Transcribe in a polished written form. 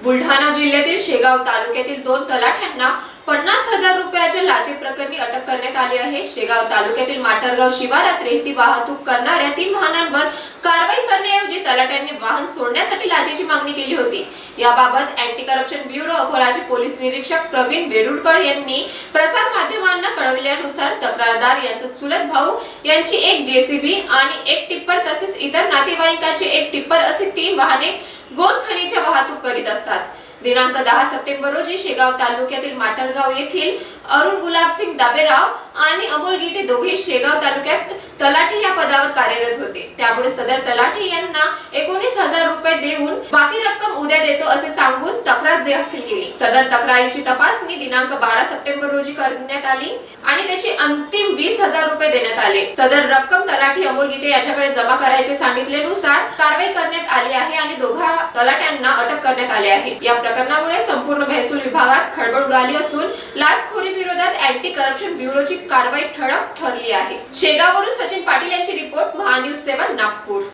बुलढाणा जिल्ह्यातील शेगाव तालुक्यातील 2 तलाठ्यांना 50,000 रुपयाच्या लाचे प्रकरणी अटक करण्यात आली आहे। शेगाव तालुक्यातील माटरगाव शिवारात रेती वाहतूक करणाऱ्या 3 वाहनांवर कारवाई करण्याऐवजी तलाठ्यांनी वाहन सोडण्यासाठी लाचेची मागणी केली होती। याबाबत अँटी करप्शन ब्युरो अकोलाचे पोलीस निरीक्षक प्रवीण वेरुळकर यांनी प्रसार माध्यमांना कळविल्यानुसार तक्रारदार यांचा चुलत भाऊ यांची एक जेसीबी आणि एक टिप्पर तसेच इतर नातेवाईकांचे एक टिप्पर असे 3 वाहने गोड खनिज वाहतूक करीत असतात। दिनांक 10 सप्टेंबर रोजी शेगाव तालुक्यातील माटरगाव येथील अरुण गुलाबसिंग दाबेराव आणि अमोल गीते दोघे शेगाव तालुक्यात तलाठी या पदावर कार्यरत होते। त्यामुळे सदर तलाठी यांना 19,000 रुपये देऊन बाकी रक्कम उद्या देतो असे सांगून तक्रार दाखल केली। सदर तक्रारीची तपासणी दिनांक 12 सप्टेंबर रोजी करण्यात आली आणि त्याची अंतिम 20,000 रुपये देण्यात आले। सदर रक्कम तलाठी अमोल गीते यांच्याकडे जमा करायचे सांगितल्यानुसार कारवाई करण्यात आली आहे आणि दोघा तलाट्यांना अटक करण्यात आली आहे। या प्रकरणामुळे संपूर्ण महसूल विभागात खळबळ उडाली असून लाचखोरी विरोधात अँटी करप्शन ब्युरोची कारवाई ठळक ठरली आहे। शेगाववरून सचिन पाटील यांची रिपोर्ट, महान्यूज 7 नागपूर।